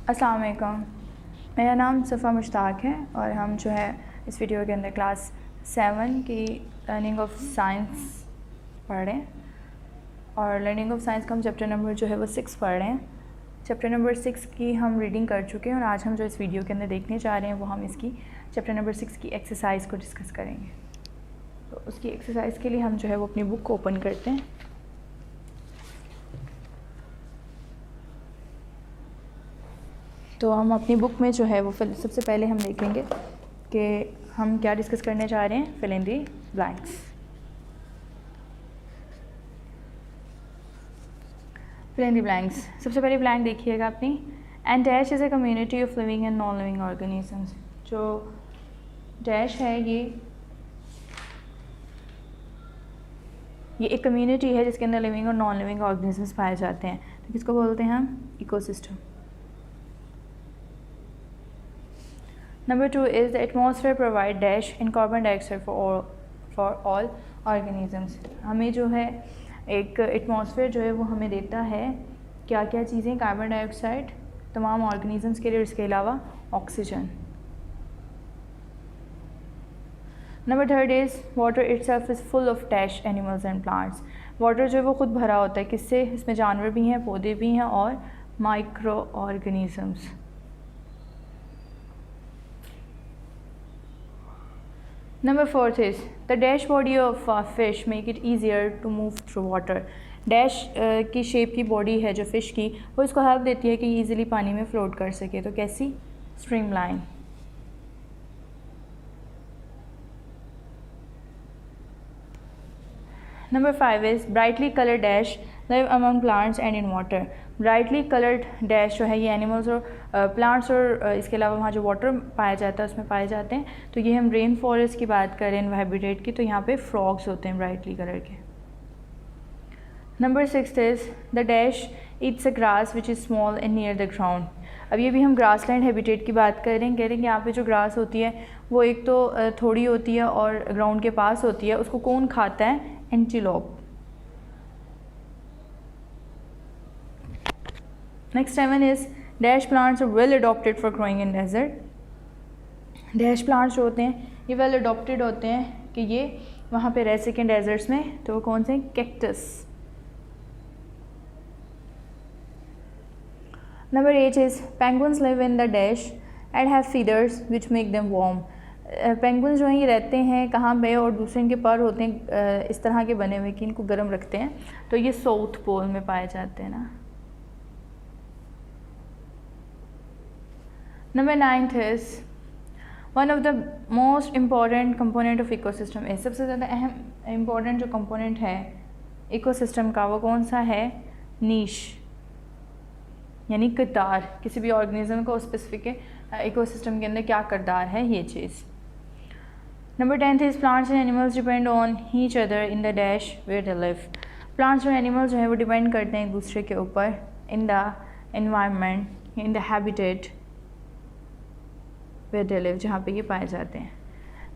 अस्सलाम वालेकुम। मेरा नाम सफ़ा मुश्ताक है और हम जो है इस वीडियो के अंदर क्लास 7 की लर्निंग ऑफ साइंस पढ़ रहे हैं और लर्निंग ऑफ साइंस का हम चैप्टर नंबर जो है वो 6 पढ़ रहे हैं। चैप्टर नंबर 6 की हम रीडिंग कर चुके हैं और आज हम जो इस वीडियो के अंदर देखने जा रहे हैं वो हम इसकी चैप्टर नंबर 6 की एक्सरसाइज को डिस्कस करेंगे। तो उसकी एक्सरसाइज के लिए हम जो है वो अपनी बुक को ओपन करते हैं। तो हम अपनी बुक में जो है वो सबसे पहले हम देखेंगे कि हम क्या डिस्कस करने जा रहे हैं। Fill in the blanks. Fill in the blanks. सबसे पहले ब्लैंक देखिएगा अपनी। And dash is a community of living and non living organisms. जो डैश है ये एक कम्युनिटी है जिसके अंदर लिविंग और नॉन लिविंग ऑर्गेनिजम्स पाए जाते हैं। तो किसको बोलते हैं हम? Ecosystem. Number 2 is the atmosphere provide dash in carbon dioxide for all organisms। हमें जो है एक एटमॉस्फेयर जो है वो हमें देता है क्या क्या चीज़ें? कार्बन डाइऑक्साइड तमाम ऑर्गेनिजम्स के लिए और इसके अलावा oxygen. Number 3 is water itself is full of dash animals and plants. Water जो है वो खुद भरा होता है किससे? इसमें जानवर भी हैं, पौधे भी हैं और micro organisms. Number 4 is the dash body of a fish make it easier to move through water। Dash की शेप की बॉडी है जो फ़िश की, वो इसको हेल्प देती है कि ईज़िली पानी में फ्लोट कर सके। तो कैसी? Streamline. Number 5 is brightly coloured dash live among plants and in water. Brightly coloured dash जो है ये एनिमल्स और प्लांट्स और इसके अलावा वहाँ जो वाटर पाया जाता है उसमें पाए जाते हैं। तो ये हम रेन फॉरेस्ट की बात करें इनहैबिटेट की, तो यहाँ पे फ्रॉग्स होते हैं ब्राइटली कलर के। Number 6 is the dash Yeats a grass which is small and near the ground. अब ये भी हम ग्रास लैंड हैबिटेट की बात कर रहे हैं। कह रहे हैं कि यहाँ पे जो ग्रास होती है वो एक तो थोड़ी होती है और ग्राउंड के पास होती है। उसको कौन खाता है? Antelope. Next 7 is dash plants are well adopted for growing in desert. Dash plants जो होते हैं ये वेल अडॉप्टेड होते हैं कि ये वहाँ पे रह सकें डेजर्ट्स में। तो वो कौन से? Cactus. Number 8 is penguins live in the dash and have feathers which make them warm. Penguins जो हैं ये रहते हैं कहाँ पे? और दूसरे इनके पर होते हैं इस तरह के बने हुए कि इनको गर्म रखते हैं। तो ये साउथ पोल में पाए जाते हैं ना। Number 9 is one of the most important component of ecosystem है। सबसे ज़्यादा अहम इम्पॉर्टेंट जो कंपोनेंट है इकोसिस्टम का वो कौन सा है? नीश, यानी किरदार। किसी भी ऑर्गेनिज्म को स्पेसिफिक इकोसिस्टम के अंदर क्या किरदार है, ये चीज़। Number 10 is plants and animals depend on each other in the dash where they live. Plants और एनिमल्स जो है वो डिपेंड करते हैं एक दूसरे के ऊपर in the environment, in the habitat where they live, जहाँ पे ये पाए जाते हैं।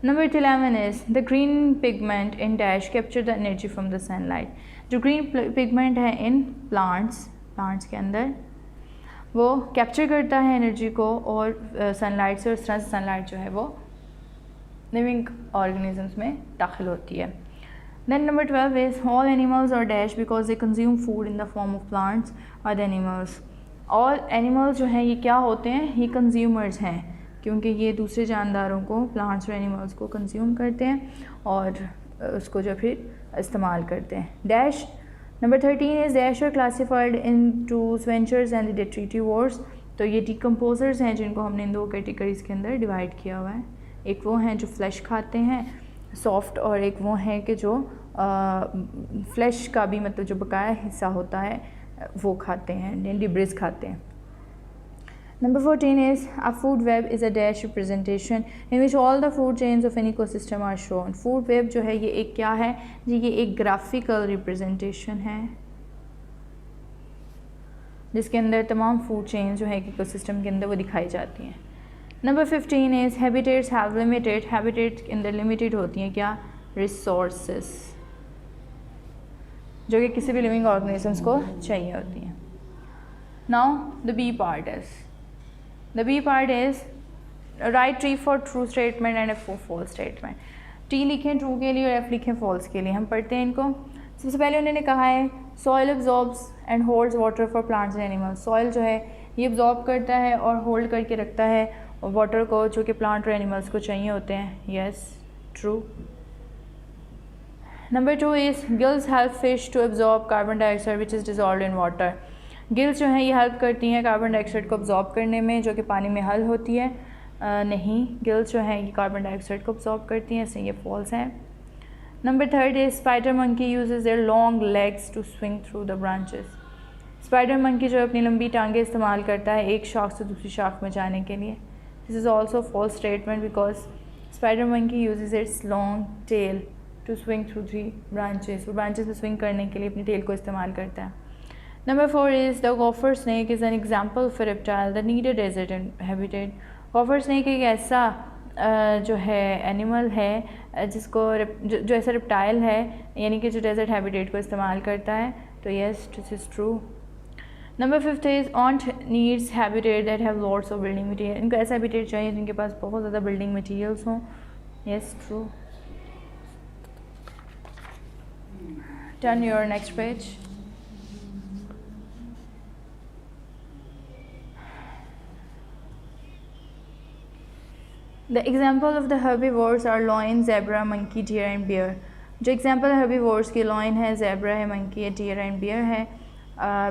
Number 11 is the green pigment in dash capture the energy from the sunlight. जो ग्रीन पिगमेंट है इन प्लांट्स के अंदर वो कैप्चर करता है एनर्जी को और सनलाइट से, और इस तरह से सनलाइट जो है वो लिविंग ऑर्गेनिजम्स में दाखिल होती है। Then number 12 is all animals और dash because they consume food in the form of plants और द एनिमल्स। ऑल एनिमल्स जो हैं ये क्या होते हैं? ये कंज्यूमर्स हैं क्योंकि ये दूसरे जानदारों को, प्लांट्स और एनिमल्स को कंज्यूम करते हैं और उसको जो फिर इस्तेमाल करते हैं। Dash number 13 is dash are classified into scavengers and detritivores. तो ये डिकम्पोजर्स हैं जिनको हमने इन 2 कैटेगरीज़ के अंदर डिवाइड किया हुआ है। एक वो हैं जो फ्लैश खाते हैं सॉफ्ट, और एक वो हैं कि जो फ्लैश का भी मतलब जो बकाया हिस्सा होता है वो खाते हैं, डिब्रिज खाते हैं। Number 14 is a food web is a dash representation in which all the food chains of an ecosystem are shown. Food web जो है ये एक क्या है जी? ये एक ग्राफिकल रिप्रेजेंटेशन है जिसके अंदर तमाम फूड चेन जो है इकोसिस्टम के अंदर वो दिखाई जाती हैं। Number 15 is habitats have limited. Habitat के अंदर लिमिटेड होती हैं क्या? रिसोर्सेस, जो कि किसी भी लिविंग ऑर्गेनिजम्स को चाहिए होती हैं। Now the B part is the B part is write T for true statement and for false statement. T लिखें ट्रू के लिए और एफ लिखें फॉल्स के लिए। हम पढ़ते हैं इनको। सबसे पहले उन्होंने कहा है soil absorbs and holds water for plants and animals. Soil जो है ये एब्जॉर्ब करता है और होल्ड करके रखता है वाटर को, जो कि प्लांट और एनिमल्स को चाहिए होते हैं। Yes, true. Number 2 is gills help fish to absorb carbon dioxide which is dissolved in water. Gills जो हैं ये हेल्प करती हैं कार्बन डाइऑक्साइड को एब्जॉर्ब करने में, जो कि पानी में हल होती है। नहीं, गिल्स जो हैं ये कार्बन डाइऑक्साइड को एब्जॉर्ब करती हैं, इससे ये फॉल्स है। Number 3 is spider monkey uses their long legs to swing through the branches. Spider monkey जो अपनी लंबी टांगें इस्तेमाल करता है एक शाख से दूसरी शाख में जाने के लिए। This is also false statement because spider monkey uses its long tail to swing through 3 branches. वो ब्रांचेस में स्विंग करने के लिए अपनी टेल को इस्तेमाल करता है। Number 4 is the gopher snake is an example of reptile that need a desert habitat. Gopher snake एक ऐसा जो है एनिमल है जिसको जो ऐसा रेप्टाइल है, यानी कि जो डेजर्ट हैबिटेट को इस्तेमाल करता है। तो yes, this is true. Number 5 is ऑन्ट needs habitat that have lots of building material. इनको ऐसा हैबिटेट चाहिए जिनके पास बहुत ज़्यादा बिल्डिंग मटीरियल्स हों। Yes, true. Turn your next page. The example of the herbivores are lion, zebra, monkey, deer and bear. जो example herbivores की lion है, zebra है, monkey है, deer and bear है।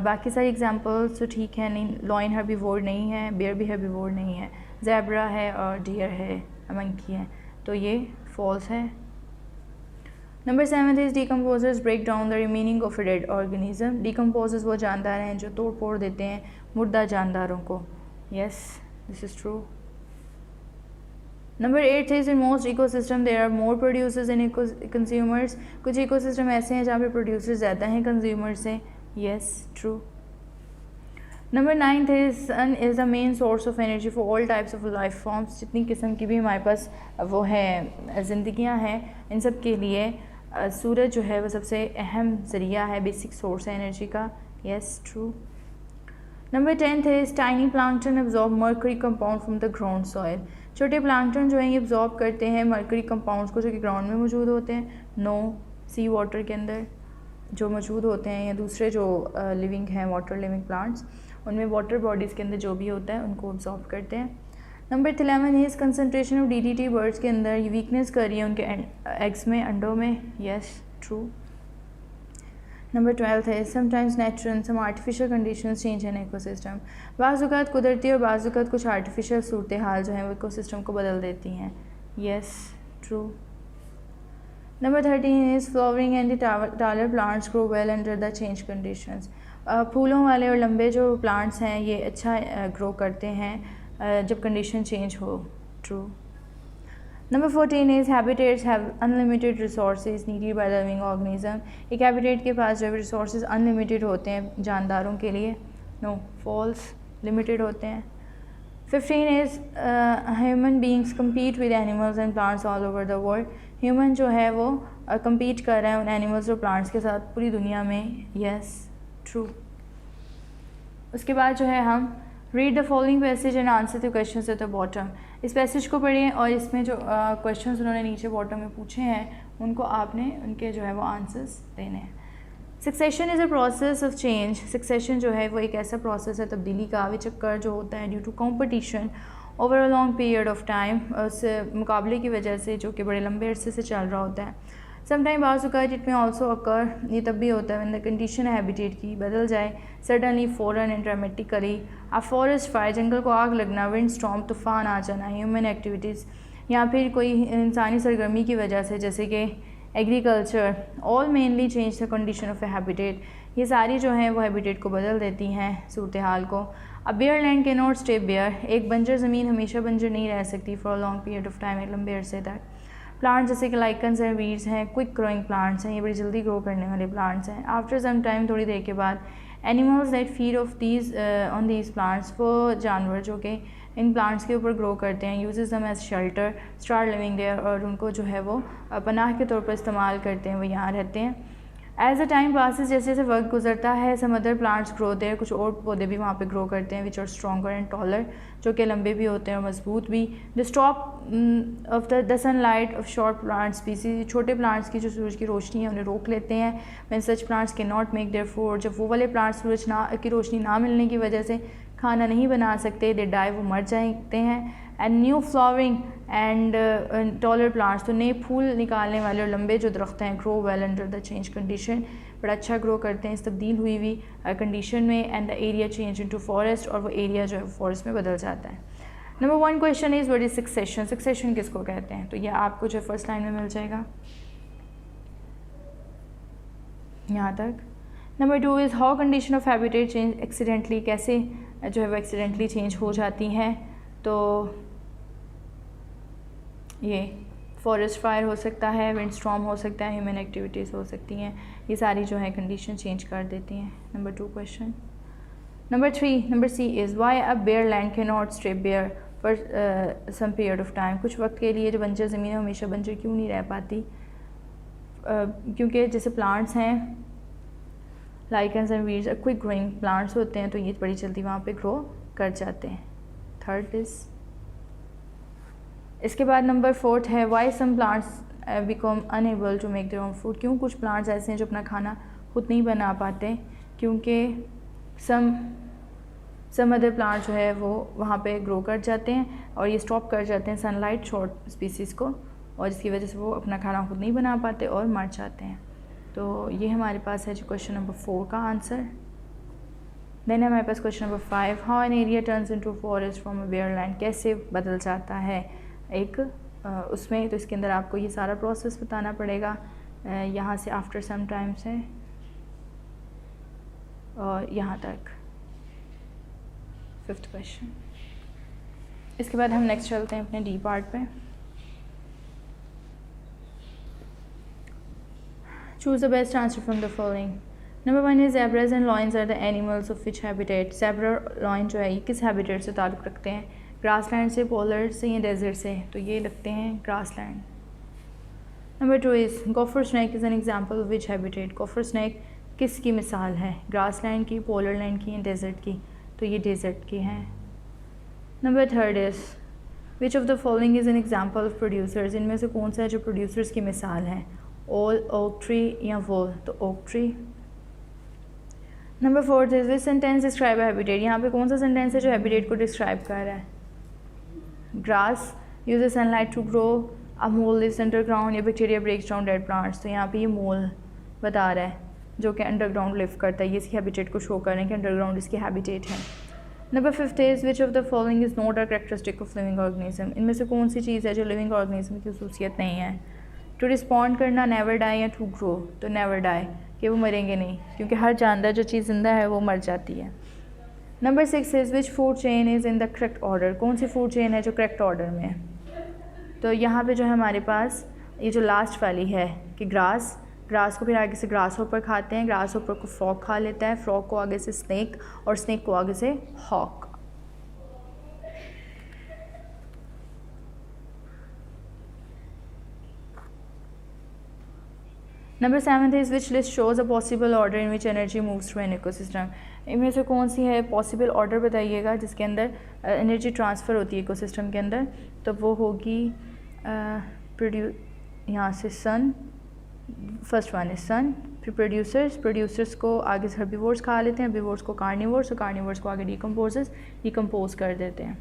बाकी सारी examples तो ठीक है, नहीं, lion herbivore नहीं है, bear भी herbivore नहीं है, zebra है और deer है, monkey है, तो ये false है। Number 7 is decomposers break down the remaining of a dead organism. Decomposers वो जानदार हैं जो तोड़ फोड़ देते हैं मुर्दा जानदारों को। Yes, this is true. Number 8 is in most ecosystem there are more producers than consumers. कुछ ecosystem ऐसे हैं जहाँ पे producers ज़्यादा हैं consumer से। Yes, true. Number 9 is sun is the main source of energy for all types of life forms. जितनी किस्म की भी हमारे पास वो है ज़िंदगियाँ हैं, इन सब के लिए सूरज जो है वो सबसे अहम ज़रिया है, बेसिक सोर्स है एनर्जी का। Yes, true. Number 10 is tiny plankton absorb mercury compound from the ground soil. छोटे प्लांक्टन जो हैं ये एब्जॉर्ब करते हैं मर्करी कंपाउंड्स को जो कि ग्राउंड में मौजूद होते हैं। नो, सी वाटर के अंदर जो मौजूद होते हैं या दूसरे जो लिविंग हैं वाटर लिविंग प्लांट्स, उनमें वाटर बॉडीज़ के अंदर जो भी होता है उनको एब्जॉर्ब करते हैं। Number 11 is concentration of DDT birds के अंदर ये वीकनेस कर रही है उनके एग्स में, अंडों में। Yes, true. नंबर 12 है sometimes natural and some artificial conditions change in ecosystem. बाज़ औक़ात कुदरती और बाज़ औक़ात कुछ आर्टिफिशियल सूरत हाल जो हैं वो इकोसिस्टम को बदल देती हैं। Yes, true. Number 13 is flowering and the taller plants grow well under the change conditions. फूलों वाले और लंबे जो प्लांट्स हैं ये अच्छा ग्रो करते हैं जब कंडीशन चेंज हो। True. Number 14 is habitats have unlimited resources needed by the living organism. एक हैबिटेट के पास जो रिसोर्सेज अनलिमिटेड होते हैं जानदारों के लिए। नो, फॉल्स, लिमिटेड होते हैं। 15 is human beings compete with animals and plants all over the world. Human जो है वो कम्पीट कर रहे हैं उन एनिमल्स और प्लांट्स के साथ पूरी दुनिया में। Yes, true. उसके बाद जो है हम read the following passage and answer the questions at the bottom. इस पैसेज को पढ़िए और इसमें जो क्वेश्चंस उन्होंने नीचे बॉटम में पूछे हैं उनको आपने उनके जो है वो आंसर्स देने हैं। Succession is a process of change. Succession जो है वो एक ऐसा प्रोसेस है तब्दीली का, विच अकर जो होता है due to competition over a long period of time, उस मुकाबले की वजह से जो कि बड़े लंबे अरसे से चल रहा होता है। समटाइम बाज़ औक़ात इट में ऑल्सो अकर, ये तब भी होता है व्हेन द कंडीशन हैबिटेट की बदल जाए, सडनली, फ़ौरन and dramatically. A forest fire, जंगल को आग लगना, विंड स्टॉर्म, तूफ़ान आ जाना, ह्यूमन एक्टिविटीज़ या फिर कोई इंसानी सरगर्मी की वजह से जैसे कि agriculture, all mainly change the condition of A habitat. ये सारी जो हैं वो हैबिटेट को बदल देती हैं सूरत हाल को। A bare land can not stay bare, एक बंजर ज़मीन हमेशा बंजर नहीं रह सकती for a long period of time, एक लंबे अरसे तक। प्लांट्स जैसे कि लाइकन्स हैं, वीड्स हैं, क्विक ग्रोइंग प्लांट्स हैं, ये बड़ी जल्दी ग्रो करने वाले प्लांट्स हैं। आफ्टर सम टाइम, थोड़ी देर के बाद, animals that feed of these on these plants, वो जानवर जो कि इन प्लांट्स के ऊपर ग्रो करते हैं, uses them as shelter, start living there, और उनको जो है वो पनाह के तौर पर इस्तेमाल करते हैं, वो यहाँ रहते हैं। एज अ टाइम पासिस, जैसे जैसे वक्त गुजरता है, some other plants grow there, कुछ और पौधे भी वहाँ पे ग्रो करते हैं, which are stronger and taller, जो कि लंबे भी होते हैं और मजबूत भी। The stop of the sunlight of short plant species, छोटे प्लांट्स की जो सूरज की रोशनी है उन्हें रोक लेते हैं। When such plants can not make their food, जब वो वाले प्लांट्स सूरज की रोशनी ना मिलने की वजह से खाना नहीं बना सकते, दे डाई, वो मर जाते हैं। And new flowering and taller plants, तो नए फूल निकालने वाले और लंबे जो दरख्त हैं, grow well under the change condition, बड़ा अच्छा ग्रो करते हैं इस तब्दील हुई हुई कंडीशन में। And the area change into forest, और वो एरिया जो है फॉरेस्ट में बदल जाता है। Number 1 question is what is succession, succession किसको कहते हैं? तो ये आपको जो फर्स्ट लाइन में मिल जाएगा यहाँ तक। Number 2 is how condition of habitat change accidentally, कैसे जो है वो एक्सीडेंटली चेंज हो जाती हैं। तो ये फॉरेस्ट फायर हो सकता है, विंड स्टॉर्म हो सकता है, ह्यूमन एक्टिविटीज़ हो सकती हैं, ये सारी जो है कंडीशन चेंज कर देती हैं। Number 2 question. Number 3, number C is why a bare land can not stay bare for some period of time, कुछ वक्त के लिए जो बंजर ज़मीन है हमेशा बंजर क्यों नहीं रह पाती? क्योंकि जैसे प्लांट्स हैं lichens and weeds, quick growing plants होते हैं, तो ये बड़ी जल्दी वहाँ पे ग्रो कर जाते हैं। थर्ड इज़, इसके बाद नंबर 4 है why some plants become unable to make their own food, क्यों कुछ प्लांट्स ऐसे हैं जो अपना खाना खुद नहीं बना पाते? क्योंकि सम अदर प्लांट जो है वो वहाँ पे ग्रो कर जाते हैं और ये स्टॉप कर जाते हैं सनलाइट शॉर्ट स्पीसीज़ को, और जिसकी वजह से वो अपना खाना खुद नहीं बना पाते और मर जाते हैं। तो ये हमारे पास है जो क्वेश्चन नंबर 4 का आंसर। देन हमारे पास question number 5, how an area turns into forest from a bare land, कैसे बदल जाता है एक उसमें? तो इसके अंदर आपको ये सारा प्रोसेस बताना पड़ेगा, यहाँ से आफ्टर सम टाइम से और यहाँ तक 5th क्वेश्चन। इसके बाद हम नेक्स्ट चलते हैं अपने डी पार्ट पे। Choose the best answer from the following. Number 1 is zebras and lions are the animals of which habitat, zebra और लॉयन जो है ये किस हैबिटेट से ताल्लुक़ रखते हैं? ग्रासलैंड से, पोलर से या डेजर्ट से? तो ये लगते हैं grassland. Number 2 is gopher snake is an example of which habitat, gopher snake किसकी मिसाल है? ग्रासलैंड की, पोलर लैंड की या डेजर्ट की? तो ये डेजर्ट की हैं। Number 3 is which of the following is an example of producers, इनमें से कौन सा है जो प्रोड्यूसर्स की मिसाल है? ओल, ओक ट्री या वोल? तो oak tree. Number 4 is which sentence describe habitat, यहाँ पे कौन सा सेंटेंस है जो हैबिटेट को डिस्क्राइब कर रहा है? Grass uses sunlight to grow, a mole lives underground, या bacteria breaks down dead plants? तो यहाँ पे ये मोल बता रहा है जो कि अंडरग्राउंड लिव करता है, ये इसकी हैबिटेट को शो कर रहे हैं कि अंडरग्राउंड इसकी हैबिटेट है। Number 5 is which of the following is not a characteristic of living organism, इनमें से कौन सी चीज़ है जो लिविंग ऑर्गेनिज्म की खसूसियत नहीं है? टू रिस्पॉन्ड करना, नेवर डाई या टू ग्रो? तो नेवर डाई, कि वो मरेंगे नहीं, क्योंकि हर जानदार जो चीज़ जिंदा है वो मर जाती है। Number 6 is which food chain is in the correct order, कौन सी फूड चेन है जो करेक्ट ऑर्डर में है? तो यहाँ पे जो है हमारे पास ये जो लास्ट वाली है कि ग्रास को फिर आगे से ग्रास होपर खाते हैं, ग्रास होपर को फ्रॉग खा लेता है, फ्रॉग को आगे से स्नेक और स्नेक को आगे से hawk. Number 7 is which list shows a possible order in which energy moves through an ecosystem, इनमें से कौन सी है पॉसिबल ऑर्डर बताइएगा जिसके अंदर एनर्जी ट्रांसफ़र होती है इकोसिस्टम के अंदर? तो वो होगी यहाँ से सन, फर्स्ट वन इज सन, फिर प्रोड्यूसर्स को आगे से हर्बीवोर्स खा लेते हैं, हर्बीवोर्स को कार्निवोर्स, और कार्निवोर्स को आगे डिकम्पोज कर देते हैं।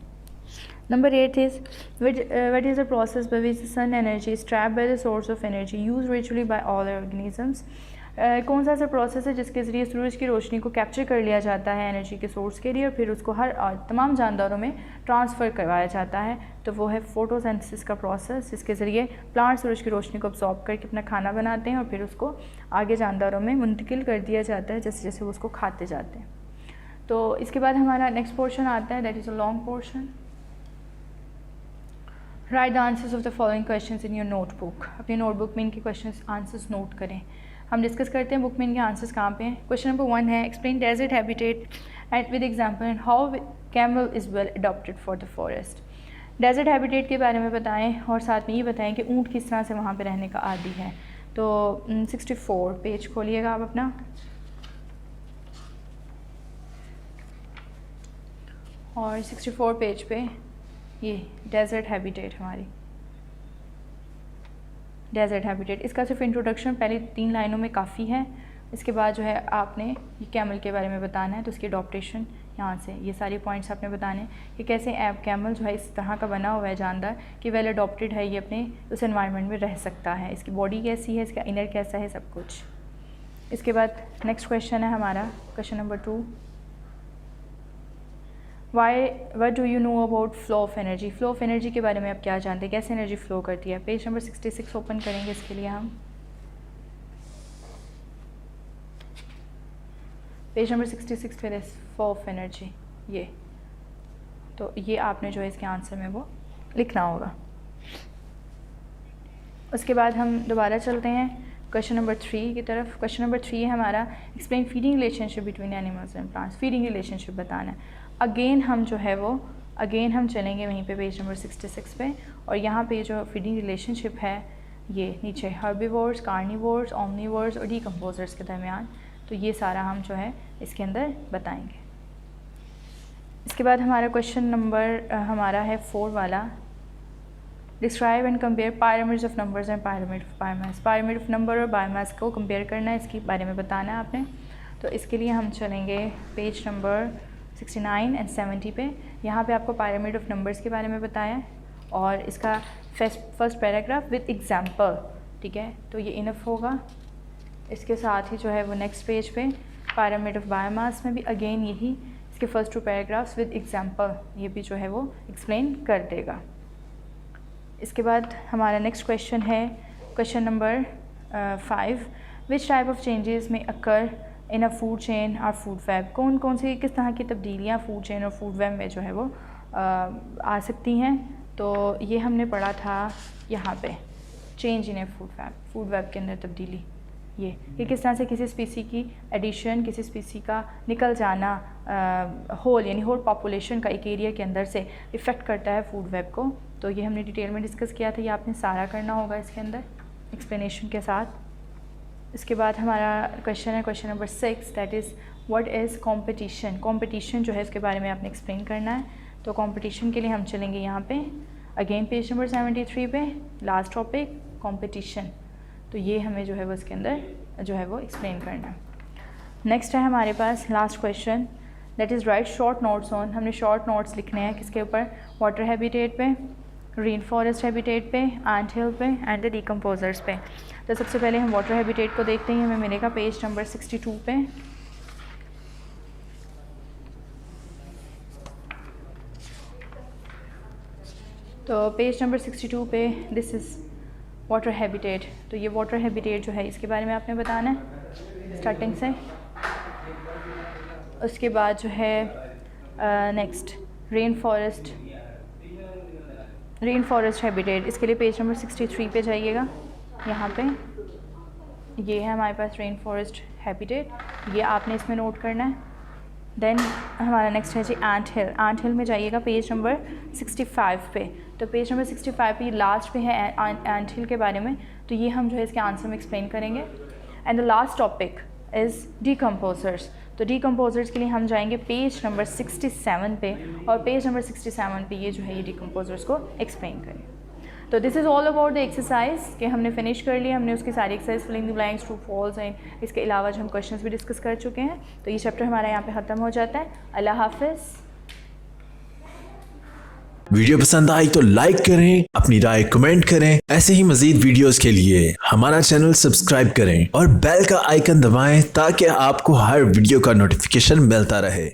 Number 8 is what is the process by which sun energy is trapped by the source of energy use ritually by all organisms, कौन सा ऐसा प्रोसेस है जिसके ज़रिए सूरज की रोशनी को कैप्चर कर लिया जाता है एनर्जी के सोर्स के लिए और फिर उसको हर तमाम जानदारों में ट्रांसफ़र करवाया जाता है? तो वो है फोटोसिंथेसिस का प्रोसेस, जिसके ज़रिए प्लांट सूरज की रोशनी को अब्सॉर्ब करके अपना खाना बनाते हैं और फिर उसको आगे जानदारों में मुंतकिल कर दिया जाता है जैसे जैसे वो उसको खाते जाते हैं। तो इसके बाद हमारा नेक्स्ट पोर्शन आता है, that is a long portion. Right the answers of the following questions in your notebook, अपनी नोटबुक में इनके क्वेश्चन आंसर्स नोट करें। हम डिस्कस करते हैं बुक में इनके आंसर्स कहाँ पे हैं। क्वेश्चन नंबर 1 है explain desert habitat and with example and how camel is well adopted for the forest, desert habitat के बारे में बताएं और साथ में ये बताएं कि ऊँट किस तरह से वहाँ पे रहने का आदी है। तो 64 पेज खोलिएगा आप अपना, और 64 पेज पे ये डेजर्ट हैबिटेट, हमारी डेजर्ट हैबिटेट, इसका सिर्फ इंट्रोडक्शन पहले 3 लाइनों में काफ़ी है। इसके बाद जो है आपने ये कैमल के बारे में बताना है, तो इसकी अडॉप्टेशन यहाँ से ये सारी पॉइंट्स आपने बताने हैं कि कैसे ऐप कैमल जो है इस तरह का बना हुआ है जानदार कि वेल अडॉप्टेड है, ये अपने उस एनवायरनमेंट में रह सकता है, इसकी बॉडी कैसी है, इसका इनर कैसा है, सब कुछ। इसके बाद नेक्स्ट क्वेश्चन है हमारा question number 2, what do you know about flow of energy. Flow of energy के बारे में आप क्या जानते हैं, कैसे एनर्जी फ्लो करती है। पेज नंबर 66 ओपन करेंगे इसके लिए हम, पेज नंबर 66 पे फ्लो ऑफ एनर्जी, ये तो ये आपने जो है इसके आंसर में वो लिखना होगा। उसके बाद हम दोबारा चलते हैं क्वेश्चन नंबर 3 की तरफ। क्वेश्चन नंबर 3 है हमारा, explain feeding relationship between animals and plants. Feeding relationship बताना है। अगेन हम जो है वो हम चलेंगे वहीं पे पेज नंबर 66 पे, और यहाँ पे जो फीडिंग रिलेशनशिप है ये नीचे हर्बीवोर्स, कार्निवोर्स, ओमनीवोर्स और डीकम्पोजर्स के दरमियान, तो ये सारा हम जो है इसके अंदर बताएंगे। इसके बाद हमारा क्वेश्चन नंबर हमारा है 4 वाला, describe and compare pyramids of numbers and pyramid of biomass. Pyramid of number और बायोमास को कंपेयर करना है, इसके बारे में बताना है आपने। तो इसके लिए हम चलेंगे पेज नंबर 69 एंड 70 पे। यहाँ पे आपको पायरामिड ऑफ नंबर्स के बारे में बताया है और इसका फर्स्ट पैराग्राफ विद एग्जाम्पल, ठीक है, तो ये इनफ होगा। इसके साथ ही जो है वो नेक्स्ट पेज पे पायरामिड ऑफ बायोमास में भी अगेन यही इसके फर्स्ट 2 पैराग्राफ्स विद एग्जाम्पल, ये भी जो है वो एक्सप्लेन कर देगा। इसके बाद हमारा नेक्स्ट क्वेश्चन है question number 5, which type of changes में अकर इन अ फूड चेन और फूड वेब। कौन कौन सी किस तरह की तब्दीलियाँ फूड चेन और फूड वेब में जो है वो आ सकती हैं। तो ये हमने पढ़ा था यहाँ पे, change in A food web के अंदर तब्दीली, ये किस तरह से किसी स्पीसी की एडिशन, किसी स्पीसी का निकल जाना होल यानी होल पॉपुलेशन का एक एरिया के अंदर से इफ़ेक्ट करता है फूड वेब को। तो ये हमने डिटेल में डिस्कस किया था, ये आपने सारा करना होगा इसके अंदर एक्सप्लेनेशन के साथ। इसके बाद हमारा क्वेश्चन है question number 6, that is what is competition. Competition जो है इसके बारे में आपने एक्सप्लेन करना है। तो कंपटीशन के लिए हम चलेंगे यहाँ पे अगेन पेज नंबर 73 पे, लास्ट टॉपिक कंपटीशन, तो ये हमें जो है वो इसके अंदर जो है वो एक्सप्लेन करना है। नेक्स्ट है हमारे पास last question, that is write short notes on. हमने शॉर्ट नोट्स लिखने हैं किसके ऊपर, वाटर हैबिटेट पे, रेन फॉरेस्ट हैबिटेट पे, एंट हिल पे एंड द डीकम्पोजर्स पे। तो सबसे पहले हम वाटर हैबिटेट को देखते हैं, हमें मिलेगा पेज नंबर 62 पे। तो पेज नंबर 62 पे दिस इज़ वाटर हैबिटेट। तो ये वाटर हैबिटेट जो है इसके बारे में आपने बताना है स्टार्टिंग से। उसके बाद जो है नेक्स्ट रेन फॉरेस्ट हैबिटेट, इसके लिए पेज नंबर 63 पे जाइएगा। यहाँ पे ये है हमारे पास रेन फॉरेस्ट हैबिटेट, ये आपने इसमें नोट करना है। देन हमारा नेक्स्ट है जी एंट हिल। एंट हिल में जाइएगा पेज नंबर 65 पे। तो पेज नंबर 65 पे लास्ट पे है एंट हिल के बारे में, तो ये हम जो है इसके आंसर में एक्सप्लेन करेंगे। And the last topic is decomposers. तो डीकम्पोजर्स के लिए हम जाएंगे पेज नंबर 67 पे, और पेज नंबर 67 पे ये जो है ये डीकम्पोजर्स को एक्सप्लेन करें। तो this is all about the exercise कि हमने फिनिश कर लिया, हमने उसकी सारी exercise filling the blanks, true false and इसके अलावा जो हम क्वेश्चंस भी डिस्कस कर चुके हैं। तो ये चैप्टर हमारा यहाँ पे ख़त्म हो जाता है। अल्लाह हाफिज़। वीडियो पसंद आई तो लाइक करें, अपनी राय कमेंट करें। ऐसे ही मजीद वीडियोस के लिए हमारा चैनल सब्सक्राइब करें और बेल का आइकन दबाएं ताकि आपको हर वीडियो का नोटिफिकेशन मिलता रहे।